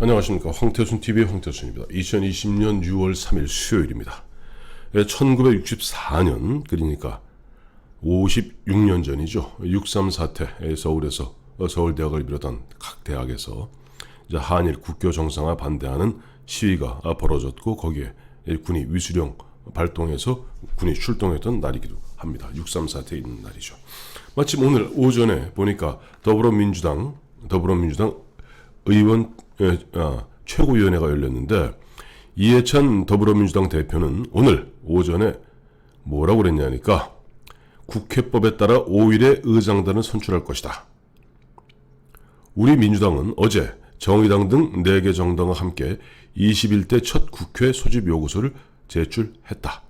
안녕하십니까. 황태순TV의 황태순입니다. 2020년 6월 3일 수요일입니다. 1964년 그러니까 56년 전이죠. 6.3 사태 서울에서 서울대학을 비롯한 각 대학에서 이제 한일 국교 정상화 반대하는 시위가 벌어졌고 거기에 군이 위수령 발동해서 군이 출동했던 날이기도 합니다. 6.3 사태에 있는 날이죠. 마침 오늘 오전에 보니까 더불어민주당 의원 최고위원회가 열렸는데 이해찬 더불어민주당 대표는 오늘 오전에 뭐라고 그랬냐니까 국회법에 따라 5일에 의장단을 선출할 것이다. 우리 민주당은 어제 정의당 등 4개 정당과 함께 21대 첫 국회 소집 요구서를 제출했다.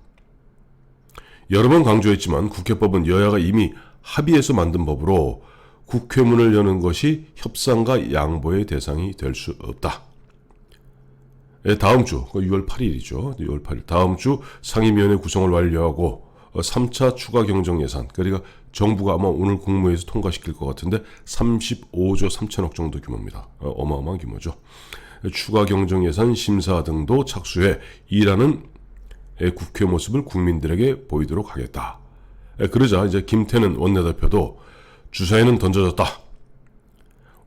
여러 번 강조했지만 국회법은 여야가 이미 합의해서 만든 법으로 국회문을 여는 것이 협상과 양보의 대상이 될 수 없다. 다음 주 6월 8일이죠. 6월 8일 다음 주 상임위원회 구성을 완료하고 3차 추가 경정 예산 그러니까 정부가 아마 오늘 국무회의에서 통과시킬 것 같은데 35조 3천억 정도 규모입니다. 어마어마한 규모죠. 추가 경정 예산 심사 등도 착수해 일하는 국회 모습을 국민들에게 보이도록 하겠다. 그러자 이제 김태년 원내대표도 주사위는 던져졌다.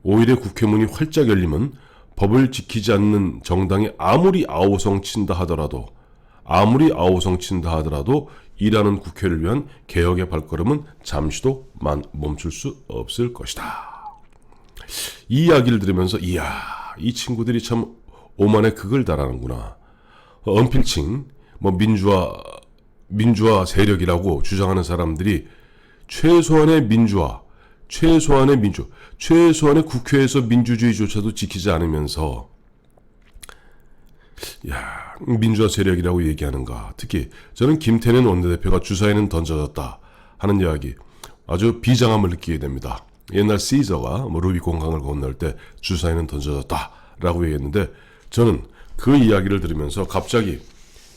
5일에 국회문이 활짝 열리면 법을 지키지 않는 정당이 아무리 아우성 친다 하더라도 일하는 국회를 위한 개혁의 발걸음은 잠시도 멈출 수 없을 것이다. 이 이야기를 들으면서 이야 이 친구들이 참 오만의 극을 달하는구나. 언필칭 민주화 세력이라고 주장하는 사람들이 최소한의 국회에서 민주주의조차도 지키지 않으면서 민주화 세력이라고 얘기하는가. 특히 저는 김태년 원내대표가 주사위는 던져졌다 하는 이야기 아주 비장함을 느끼게 됩니다. 옛날 시저가 루비콘 강을 건널 때 주사위는 던져졌다 라고 얘기했는데 저는 그 이야기를 들으면서 갑자기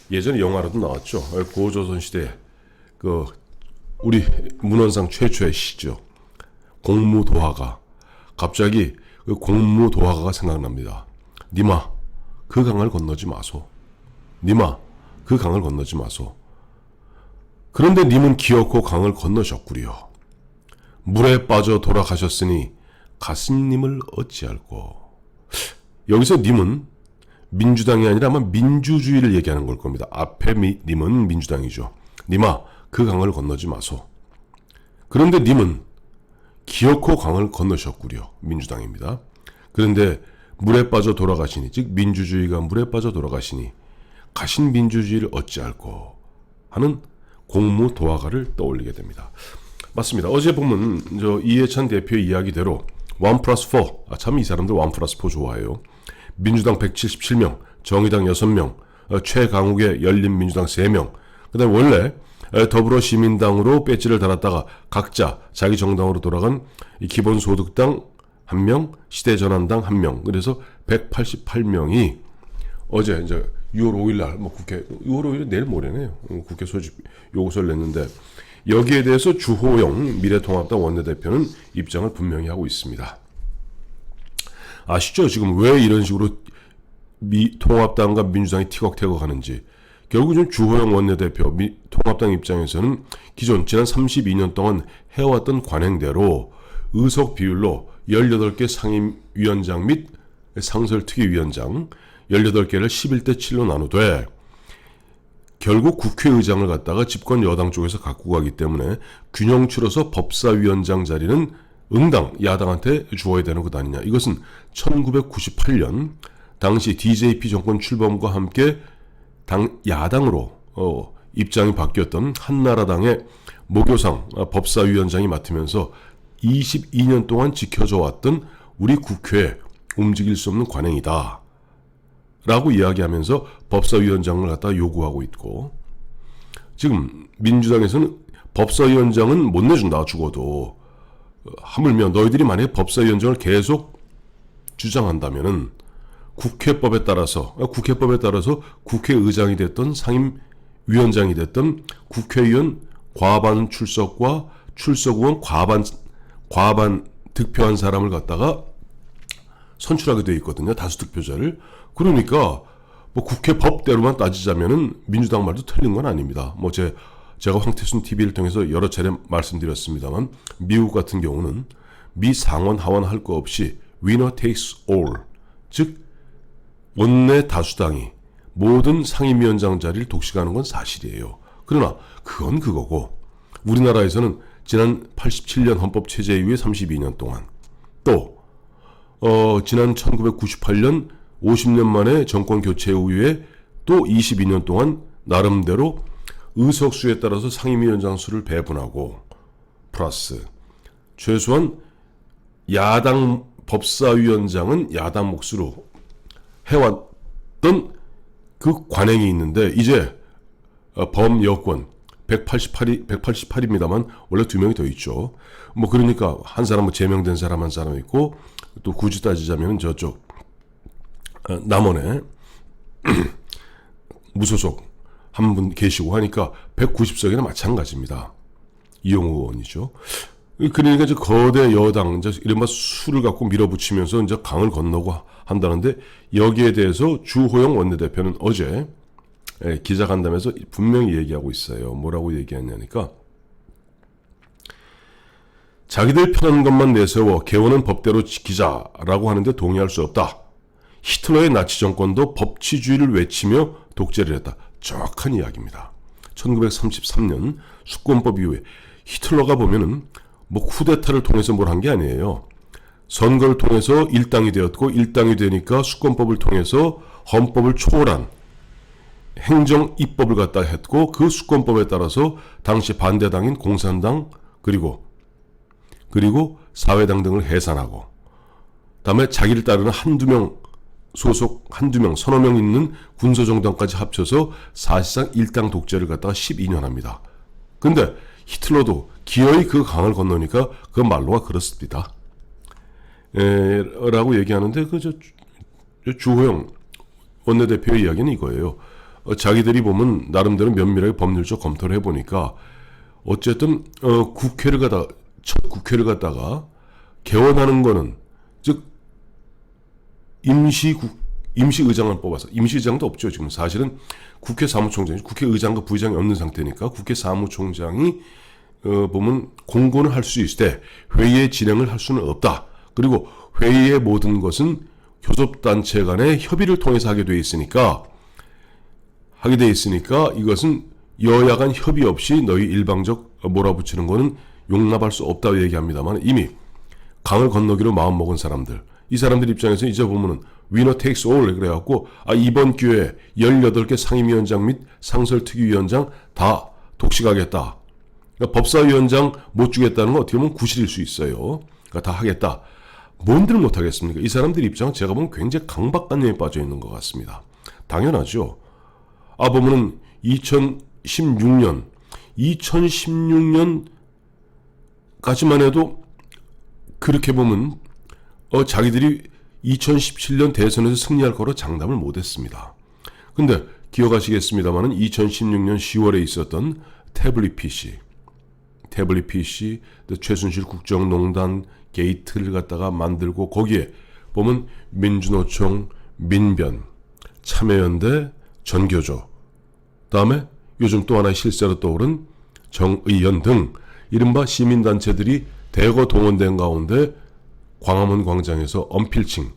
예전에 영화로도 나왔죠. 고조선시대 우리 문헌상 최초의 시죠. 공무도화가. 갑자기 그 공무도화가가 생각납니다. 니마 그 강을 건너지 마소. 그런데 님은 기어코 강을 건너셨구려. 물에 빠져 돌아가셨으니 가슴님을 어찌할꼬. 여기서 님은 민주당이 아니라 아마 민주주의를 얘기하는 걸 겁니다. 앞에 님은 민주당이죠. 님아 그 강을 건너지 마소. 그런데 님은 기어코 강을 건너셨구려. 민주당입니다. 그런데 물에 빠져 돌아가시니 즉 민주주의가 물에 빠져 돌아가시니 가신 민주주의를 어찌할꼬 하는 공무도화가를 떠올리게 됩니다. 맞습니다. 어제 보면 이해찬 대표의 이야기대로 1+4 참 이 사람들 1+4 좋아해요. 민주당 177명, 정의당 6명, 최강욱의 열린민주당 3명, 그 다음에 원래 더불어시민당으로 배지를 달았다가 각자 자기 정당으로 돌아간 기본소득당 1명, 시대전환당 1명, 그래서 188명이 어제 이제 6월 5일 날 국회 6월 5일 내일 모레네요. 국회 소집 요구서를 냈는데 여기에 대해서 주호영 미래통합당 원내대표는 입장을 분명히 하고 있습니다. 아시죠? 지금 왜 이런 식으로 통합당과 민주당이 티격태격 하는지. 결국 좀 주호영 원내대표 통합당 입장에서는 기존 지난 32년 동안 해왔던 관행대로 의석 비율로 18개 상임위원장 및 상설특위위원장 18개를 11대 7로 나누되 결국 국회의장을 갖다가 집권 여당 쪽에서 갖고 가기 때문에 균형 치러서 법사위원장 자리는 응당 야당한테 주어야 되는 것 아니냐. 이것은 1998년 당시 DJP 정권 출범과 함께 야당으로 입장이 바뀌었던 한나라당의 모교상 법사위원장이 맡으면서 22년 동안 지켜져 왔던 우리 국회에 움직일 수 없는 관행이다 라고 이야기하면서 법사위원장을 갖다 요구하고 있고, 지금 민주당에서는 법사위원장은 못 내준다 죽어도. 하물며 너희들이 만약에 법사위원장을 계속 주장한다면은 국회법에 따라서 국회의장이 됐던 상임위원장이 됐던 국회의원 과반 출석과 출석 의원 과반 득표한 사람을 갖다가 선출하게 돼 있거든요. 다수득표자를. 그러니까 뭐 국회 법대로만 따지자면은 민주당 말도 틀린 건 아닙니다. 뭐 제가 황태순 TV를 통해서 여러 차례 말씀드렸습니다만 미국 같은 경우는 미 상원 하원 할 거 없이 winner takes all, 즉 원내 다수당이 모든 상임위원장 자리를 독식하는 건 사실이에요. 그러나 그건 그거고 우리나라에서는 지난 87년 헌법체제 이후에 32년 동안 또 지난 1998년 50년 만에 정권 교체 이후에 또 22년 동안 나름대로 의석수에 따라서 상임위원장 수를 배분하고 플러스 최소한 야당 법사위원장은 야당 몫으로 해왔던 그 관행이 있는데 이제 범여권 188입니다만 원래 2명이 더 있죠. 뭐 그러니까 한 사람 뭐 제명된 사람 한 사람 있고 또 굳이 따지자면 저쪽 남원에 무소속 한 분 계시고 하니까 190석이나 마찬가지입니다. 이용우 의원이죠. 그러니까 이제 거대 여당 이제 이른바 수를 갖고 밀어붙이면서 이제 강을 건너고 한다는데 여기에 대해서 주호영 원내대표는 어제 기자간담회에서 분명히 얘기하고 있어요. 뭐라고 얘기했냐니까 자기들 편한 것만 내세워 개헌은 법대로 지키자라고 하는데 동의할 수 없다. 히틀러의 나치 정권도 법치주의를 외치며 독재를 했다. 정확한 이야기입니다. 1933년 수권법 이후에 히틀러가 보면은 뭐 쿠데타를 통해서 뭘 한 게 아니에요. 선거를 통해서 일당이 되었고 일당이 되니까 수권법을 통해서 헌법을 초월한 행정 입법을 갖다 했고 그 수권법에 따라서 당시 반대당인 공산당 그리고 사회당 등을 해산하고 다음에 자기를 따르는 한두 명 소속 한두 명 서너 명 있는 군소정당까지 합쳐서 사실상 일당 독재를 갖다가 12년 합니다. 근데 히틀러도 기어이 그 강을 건너니까 그 말로가 그렇습니다. 라고 얘기하는데 주호영 원내대표의 이야기는 이거예요. 자기들이 보면 나름대로 면밀하게 법률적 검토를 해보니까 어쨌든 첫 국회를 갖다가 개원하는 거는 즉 임시의장을 뽑아서 임시의장도 없죠. 지금 사실은 국회 사무총장이 국회의장과 부의장이 없는 상태니까 국회 사무총장이 보면 공고는 할 수 있을 때 회의의 진행을 할 수는 없다. 그리고 회의의 모든 것은 교섭단체 간의 협의를 통해서 하게 돼 있으니까 이것은 여야 간 협의 없이 너희 일방적 몰아붙이는 거는 용납할 수 없다고 얘기합니다만 이미 강을 건너기로 마음먹은 사람들 이 사람들 입장에서 이제 보면은 winner takes all 그래갖고 이번 기회에 18개 상임위원장 및 상설특위위원장 다 독식하겠다. 그러니까 법사위원장 못 주겠다는 건 어떻게 보면 구실일 수 있어요. 그러니까 다 하겠다. 뭔들 못 하겠습니까? 이 사람들 입장은 제가 보면 굉장히 강박관념에 빠져 있는 것 같습니다. 당연하죠. 보면은 2016년까지만 해도 그렇게 보면 자기들이 2017년 대선에서 승리할 거로 장담을 못했습니다. 근데 기억하시겠습니다만은 2016년 10월에 있었던 태블릿 PC, 최순실 국정농단 게이트를 갖다가 만들고 거기에 보면 민주노총, 민변, 참여연대, 전교조, 다음에 요즘 또 하나의 실세로 떠오른 정의연 등 이른바 시민단체들이 대거 동원된 가운데 광화문 광장에서 언필칭,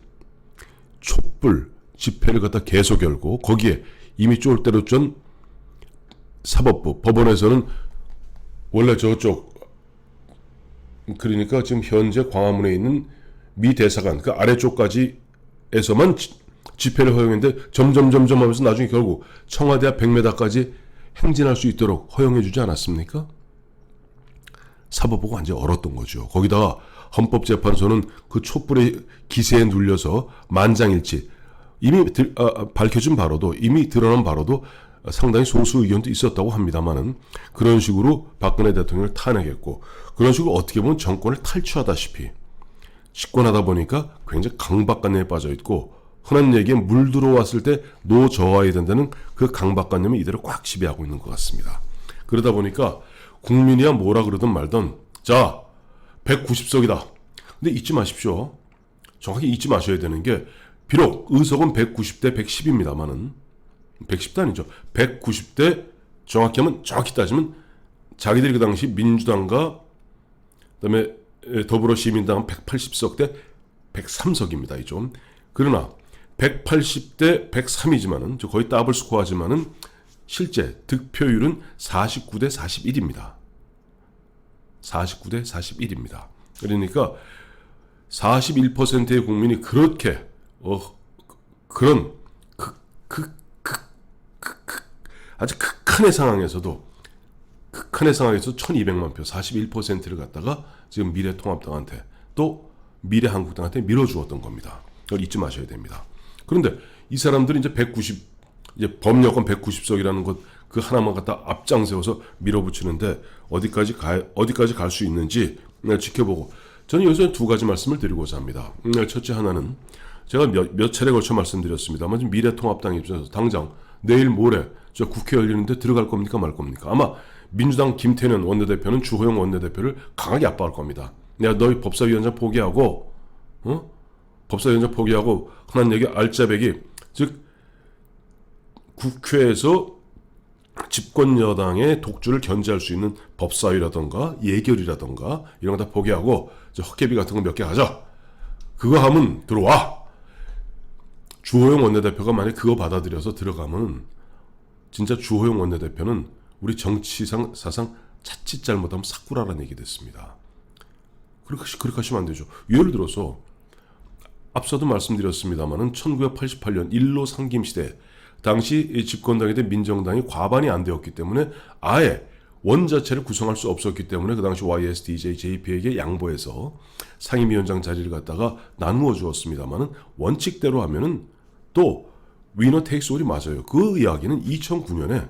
촛불 집회를 갖다 계속 열고 거기에 이미 쫄대로 쫀 사법부, 법원에서는 원래 저쪽 그러니까 지금 현재 광화문에 있는 미 대사관 그 아래쪽까지에서만 집회를 허용했는데 점점 하면서 나중에 결국 청와대 앞 100m까지 행진할 수 있도록 허용해주지 않았습니까? 사법부가 완전히 얼었던 거죠. 거기다가 헌법재판소는 그 촛불의 기세에 눌려서 만장일치 이미 밝혀진 바로도 이미 드러난 바로도 상당히 소수 의견도 있었다고 합니다만은 그런 식으로 박근혜 대통령을 탄핵했고 그런 식으로 어떻게 보면 정권을 탈취하다시피 집권하다 보니까 굉장히 강박관념에 빠져 있고 흔한 얘기에 물 들어왔을 때 노저어야 된다는 그 강박관념이 이대로 꽉 지배하고 있는 것 같습니다. 그러다 보니까 국민이야 뭐라 그러든 말든 자 190석이다. 근데 잊지 마십시오. 정확히 잊지 마셔야 되는 게 비록 의석은 190대 110입니다만은 110도 아니죠. 190대 정확히 따지면 자기들이 그 당시 민주당과 그다음에 더불어시민당은 180석 대 103석입니다. 이좀 그러나 180대 103이지만은 거의 더블 스코어지만은 실제 득표율은 49대 41입니다. 49대 41입니다. 그러니까 41%의 국민이 그렇게 그런 아주 극한의 상황에서도 1200만 표 41%를 갖다가 지금 미래통합당한테 또 미래한국당한테 밀어주었던 겁니다. 그걸 잊지 마셔야 됩니다. 그런데 이 사람들이 이제 법여권 190석이라는 것 그 하나만 갖다 앞장 세워서 밀어붙이는데 어디까지 갈 수 있는지 지켜보고 저는 여기서 두 가지 말씀을 드리고자 합니다. 첫째 하나는 제가 몇 차례 걸쳐 말씀드렸습니다만 지금 미래통합당 입장에서 당장 내일 모레 저 국회 열리는데 들어갈 겁니까 말 겁니까? 아마 민주당 김태년 원내대표는 주호영 원내대표를 강하게 압박할 겁니다. 내가 너희 법사위원장 포기하고 법사위원장 포기하고 하는 얘기 알짜배기 즉 국회에서 집권 여당의 독주를 견제할 수 있는 법사위라던가 예결이라던가 이런 거 다 포기하고 헛개비 같은 거 몇 개 하자. 그거 하면 들어와. 주호영 원내대표가 만약 그거 받아들여서 들어가면 진짜 주호영 원내대표는 우리 정치상 사상 자칫 잘못하면 사쿠라라는 얘기 됐습니다. 그렇게 하시면 안 되죠. 예를 들어서 앞서도 말씀드렸습니다만은 1988년 일로 상김 시대 당시 집권당이 된 민정당이 과반이 안 되었기 때문에 아예 원 자체를 구성할 수 없었기 때문에 그 당시 YSDJ, JP에게 양보해서 상임위원장 자리를 갖다가 나누어 주었습니다만은 원칙대로 하면은 또 위너 테이크스 올이 맞아요. 그 이야기는 2009년에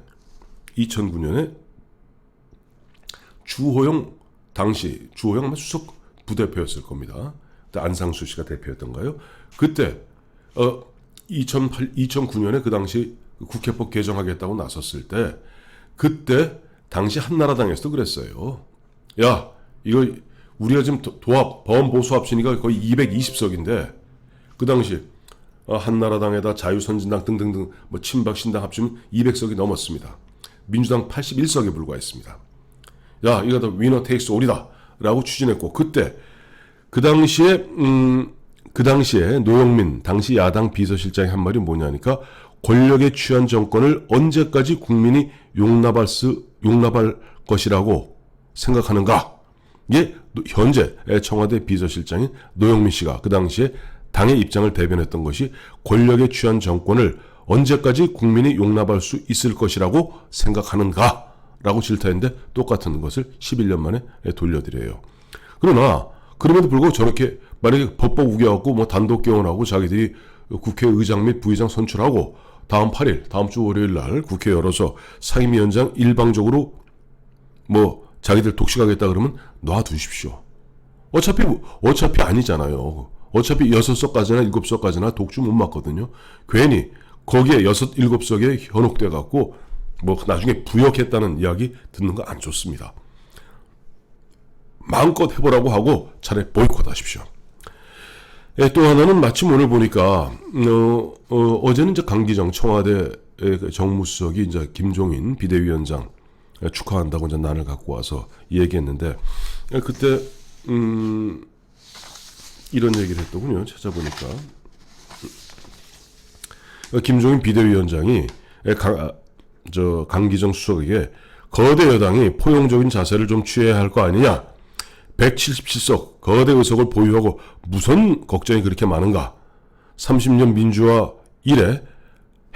주호영 아마 수석 부대표였을 겁니다. 그때 안상수 씨가 대표였던가요? 그때 2009년에 그 당시 국회법 개정하겠다고 나섰을 때 그때 당시 한나라당에서도 그랬어요. 야 이거 우리가 지금 범보수합신이가 거의 220석인데 그 당시 한나라당에다 자유선진당 등등등 뭐 친박신당 합치면 200석이 넘었습니다. 민주당 81석에 불과했습니다. 야 이거 다 위너 테이크스 올이다 라고 추진했고 그때 그 당시에 노영민 당시 야당 비서실장이 한 말이 뭐냐니까 권력에 취한 정권을 언제까지 국민이 용납할 것이라고 생각하는가? 이게 현재 청와대 비서실장인 노영민 씨가 그 당시에 당의 입장을 대변했던 것이 권력에 취한 정권을 언제까지 국민이 용납할 수 있을 것이라고 생각하는가? 라고 질타했는데 똑같은 것을 11년 만에 돌려드려요. 그러나 그럼에도 불구하고 저렇게 만약에 법법 우겨갖고 뭐 단독 개헌하고 자기들이 국회의장 및 부의장 선출하고 다음 주 월요일 날 국회 열어서 상임위원장 일방적으로 뭐 자기들 독식하겠다 그러면 놔두십시오. 어차피 아니잖아요. 어차피 6석까지나 7석까지나 독주 못 맞거든요. 괜히 거기에 6, 7석에 현혹돼 갖고 뭐 나중에 부역했다는 이야기 듣는 거 안 좋습니다. 마음껏 해보라고 하고 차라리 보이콧하십시오. 또 하나는 마침 오늘 보니까 어제는 이제 강기정 청와대 정무수석이 이제 김종인 비대위원장 축하한다고 이제 난을 갖고 와서 얘기했는데 그때 이런 얘기를 했더군요. 찾아보니까 김종인 비대위원장이 강기정 수석에게 거대 여당이 포용적인 자세를 좀 취해야 할 거 아니냐. 177석 거대 의석을 보유하고 무슨 걱정이 그렇게 많은가. 30년 민주화 이래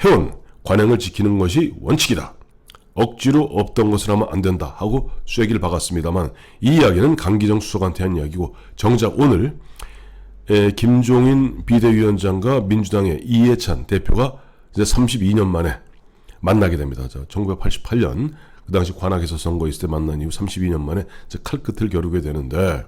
해온 관행을 지키는 것이 원칙이다. 억지로 없던 것을 하면 안 된다 하고 쐐기를 박았습니다만 이 이야기는 강기정 수석한테 한 이야기고 정작 오늘 김종인 비대위원장과 민주당의 이해찬 대표가 이제 32년 만에 만나게 됩니다. 1988년 그 당시 관악에서 선거 있을 때 만난 이후 32년 만에 칼끝을 겨루게 되는데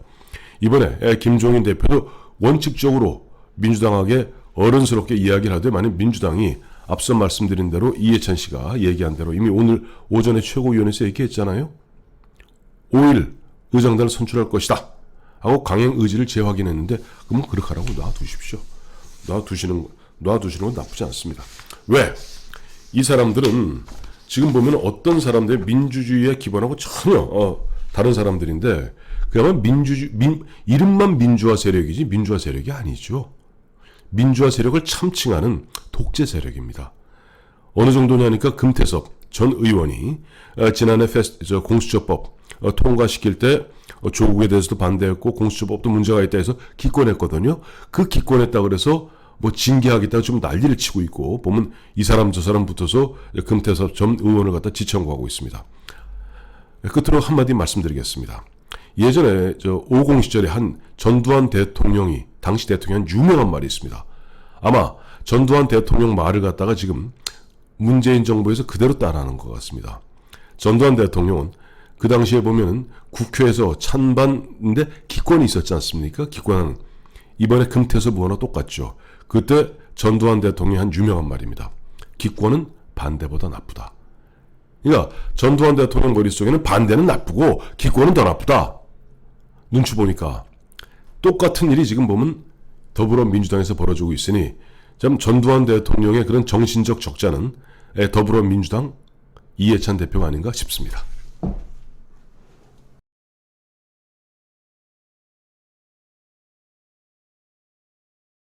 이번에 김종인 대표도 원칙적으로 민주당에게 어른스럽게 이야기를 하되 만약 민주당이 앞서 말씀드린 대로 이해찬 씨가 얘기한 대로 이미 오늘 오전에 최고위원회에서 얘기했잖아요. 5일 의장단을 선출할 것이다 하고 강행 의지를 재확인했는데 그러면 그렇게 하라고 놔두십시오. 놔두시는 건 나쁘지 않습니다. 왜? 이 사람들은 지금 보면 어떤 사람들의 민주주의에 기반하고 전혀 다른 사람들인데 그야말로 이름만 민주화 세력이지 민주화 세력이 아니죠. 민주화 세력을 참칭하는 독재 세력입니다. 어느 정도냐니까 금태섭 전 의원이 지난해 공수처법 통과시킬 때 조국에 대해서도 반대했고 공수처법도 문제가 있다 해서 기권했거든요. 그 기권했다 그래서 뭐 징계하겠다고 좀 난리를 치고 있고 보면 이 사람 저 사람 붙어서 금태섭 전 의원을 갖다 지청구하고 있습니다. 끝으로 한마디 말씀드리겠습니다. 예전에 50 시절에 한 전두환 대통령이 당시 대통령 유명한 말이 있습니다. 아마 전두환 대통령 말을 갖다가 지금 문재인 정부에서 그대로 따라하는 것 같습니다. 전두환 대통령은 그 당시에 보면은 국회에서 찬반인데 기권이 있었지 않습니까? 기권하는 이번에 금태섭 의원과 똑같죠. 그때 전두환 대통령이 한 유명한 말입니다. 기권은 반대보다 나쁘다. 그러니까 전두환 대통령 머릿속에는 반대는 나쁘고 기권은 더 나쁘다. 눈치 보니까 똑같은 일이 지금 보면 더불어민주당에서 벌어지고 있으니 참 전두환 대통령의 그런 정신적 적자는 더불어민주당 이해찬 대표가 아닌가 싶습니다.